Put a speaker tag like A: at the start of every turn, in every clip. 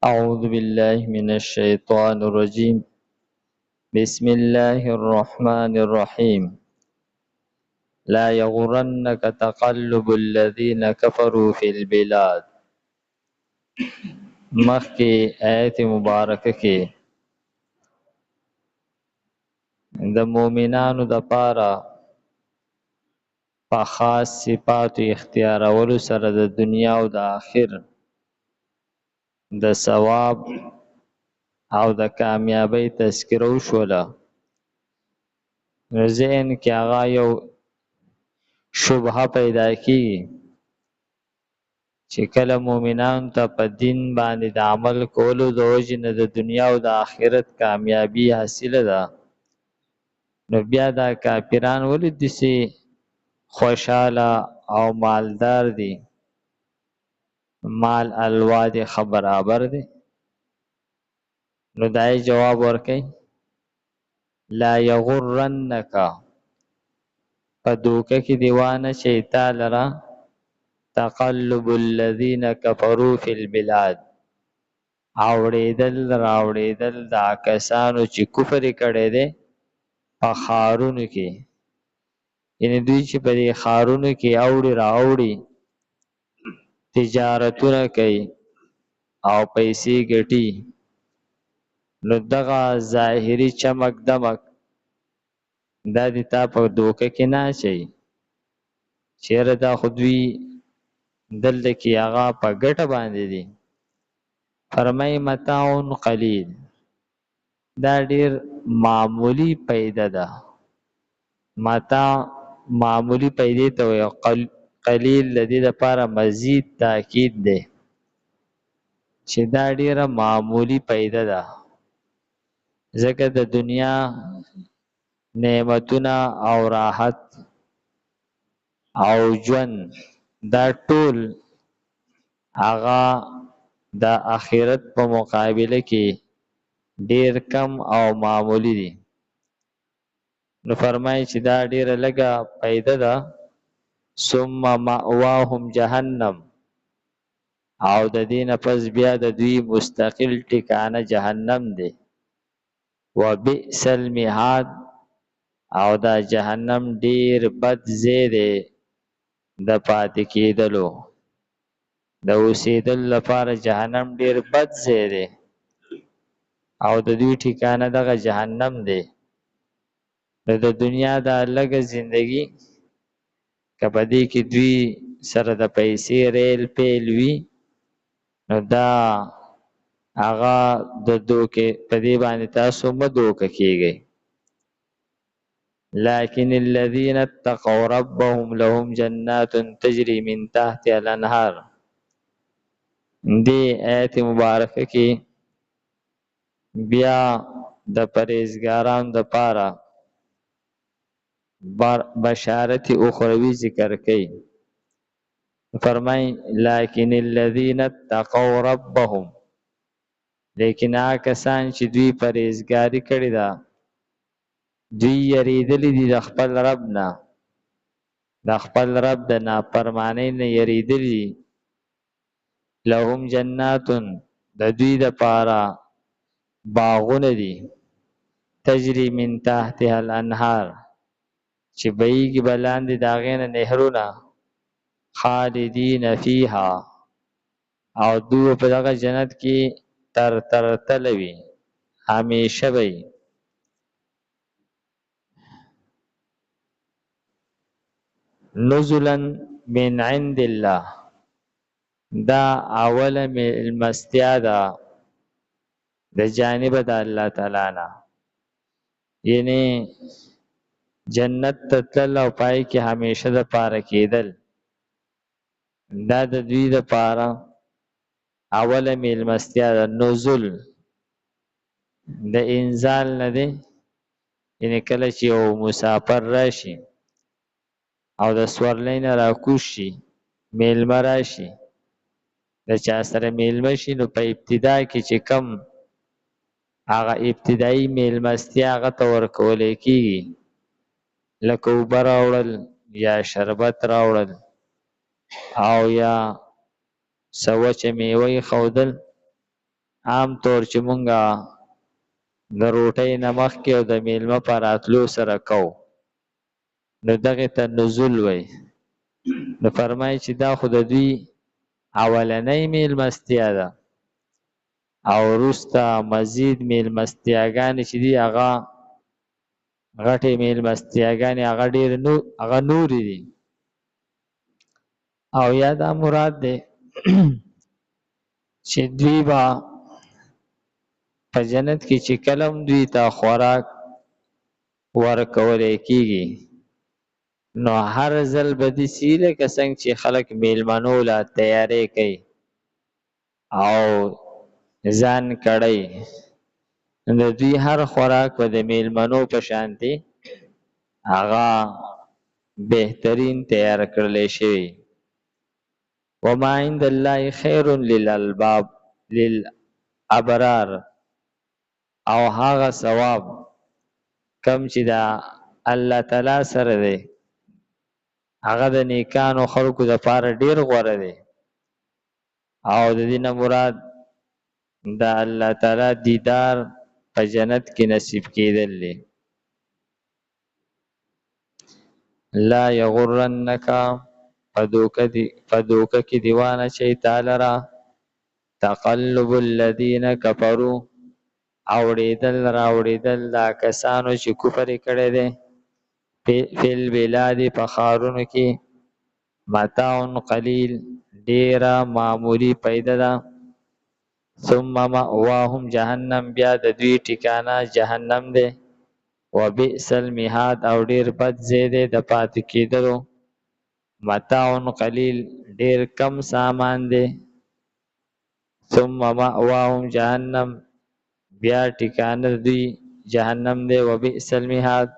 A: أعوذ بالله من الشيطان الرجيم بسم الله الرحمن الرحيم لا يغرنك تقلب الذين كفروا في البلاد. مخکې آیت مبارکه کې د مؤمنانو د پاره په خاص صفاتو اختیارولو سره د دنیا او د آخر د ثواب او د کامیابی تذکره وشوله. ذهن کې هغه یو شبهه پیدا کیږي چې کله مؤمنانو ته په دین باندې د عمل کولو د وجې نه د دنیا او د آخرت کامیابی حاصله ده، نو بیا دا کافران ولې داسې خوشحاله او مالدار دي؟ مال الوا دي ښه برابر دی. نو دای جواب ورکوي لا یغرنک، په دوکه کې دیوانه شي تا لره تقلب الذین کفروا فی البلاد، اوړېدل راوړېدل دا کسانو چې کفر کړی دی په ښارونو کې. یعنې دوی چې په دې ښارونو کې اوړي راوړي، تجارتونه کوي او پیسې ګټي، نو دغه ظاهري چمک دمک دا د تا په دوکه کې نه اچوي. چېرې دا خو دوی دلته کې هغه په ګټه باندې دي. فرمای متاع قلیل، دا ډیر معمولی پیدا ده. متاع معمولی پیدا ته وایي، قلیل د دې لپاره مزید تاکید دی چې دا ډیره معمولی پیدا ده، ځکه د دنیا نعمتونه او راحت او ژوند دا ټول هغه د آخرت په مقابله کې ډیر کم او معمولی دي. نو فرمایي چې دا ډیره لږه پیدا ده. ثم مأواهم جهنم، او د دې نه پس بیا د دوی مستقل ټکانه جهنم دی. وبئس المهاد، او دا جهنم ډیر بد ځای دی د پاتې کېدلو، د اوسېدل لپاره جهنم ډیر بد ځای دی او د دوی ټکانه دغه جهنم دی. نو د دنیا دا لږه زندگی که په دې کې دوی سره د پیسې ریل پیل وي، نو دا هغه د دوکې په دې باندې تاسو مه دوکه کیږئ. لكن الذين اتقوا ربهم لهم جنات تجري من تحتها الانهار. دې آیت مبارکه کې بیا د پرهیزګارانو د پاره بشارت اخروی ذکر کړي. فرمای لكن الذين اتقوا ربهم، لیکن هغه کسان چې دوی پرهیزګاری کړې ده، دوی یریدلی دي د خپل رب نه، د خپل رب د نافرمانی نه یریدلی دي. لهم جناتن، د دوی د پاره باغونه دي، تجری من تحتها الانهار، چې بهیږي به لاندې د هغې نه نهرونه، خالدین فیها، او دوی په دغه جنت کې تر تله وي، همیشه به وي. نزلا من عند الله، دا اوله مېلمستیا ده د جانب د الله تعالی نه. یعنی جنت ته تلل او پای کې همیشه د پاره کېدل، دا د دوی د پاره اوله مېلمستیا ده. نزل د انزال نه دی، یعنی کله چې یو مسافر راشي او د سورلۍ نه راکوز شي، میلمه راشي، د چا سره میلمه شي، نو په ابتدا کې چې کم هغه ابتدایي میلمستیا هغه ته ورکولی کېږي، لکه اوبه راوړل یا شربت راوړل او یا څه وچه میوه یې ښودل. عام طور چې مونږه د روټۍ نه مخکې او د میلمه په راتلو سره کوو نو دغې ته نزول وی. نو فرمایي چې دا خو د دوی اولنۍ میلمستیا ده او وروسته مزید میلمستیاګانې چې دي هغه غټې میلمستیاګانې هغه نورې دي. او یا دا مراد دی چې دوی به په جنت کې چې کلم دوی ته خوراک ورکولی کېږي نو هر ځل به داسې وي لکه څنګه چې خلک میلمنو له تیاری کوي او ځان کړی نو د دوی هر خوراک به د میلمنو په شانتي هغه بهترین تیار کړلی شوی. وما عند الله خیر للالباب للابرار او هغه ثواب کم چې دا الله تعالی سره دی هغه د نیکانو خلکو دپاره ډیر غوره دی او د دې نه مراد د الله تعالی دیدار په جنت کې نصیب کېدل دی. لا یغرنک په دوکه کې دیوانه شي تعالی را تقلب الذین کفروا اوړېدل راوړېدل دا کسانو چې کفر یې کړی دی فی البلاد په ښارونو کې متاع قلیل ډیره معمولی پیدا ده ثم مأواهم جهنم بیا د دوی ټکانه جهنم دی وبئس المهاد او ډیر بد ځای دی د پاتې کېدلو متاع قلیل ډیر کم سامان دی ثم مأواهم جهنم بیا ټکانه دوی جهنم دی وبئس المهاد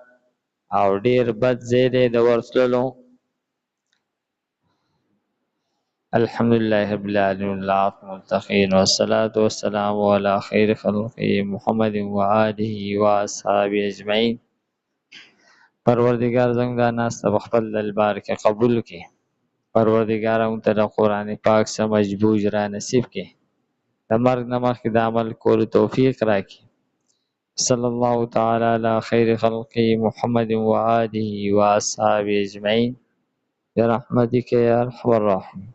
A: او ډیر بد ځای دی د ورتللو. الحمدلله رب العالمین والعاقبۃ للمتقین والصلاة والسلام علی خیر خلقه محمد وآله واصحابه اجمعین. پروردگار زموږ دا ناسته په خپل دربار کې قبول کړي. پروردگار موږ ته د قرآن پاک سمجھ بوجھ را نصیب کړي. د مرګ نه مخکې د عمل کولو توفیق راکړي. صلی الله تعالی علی خیر خلقه محمد وآله واصحابه اجمعین برحمتک یا ارحم الراحمین.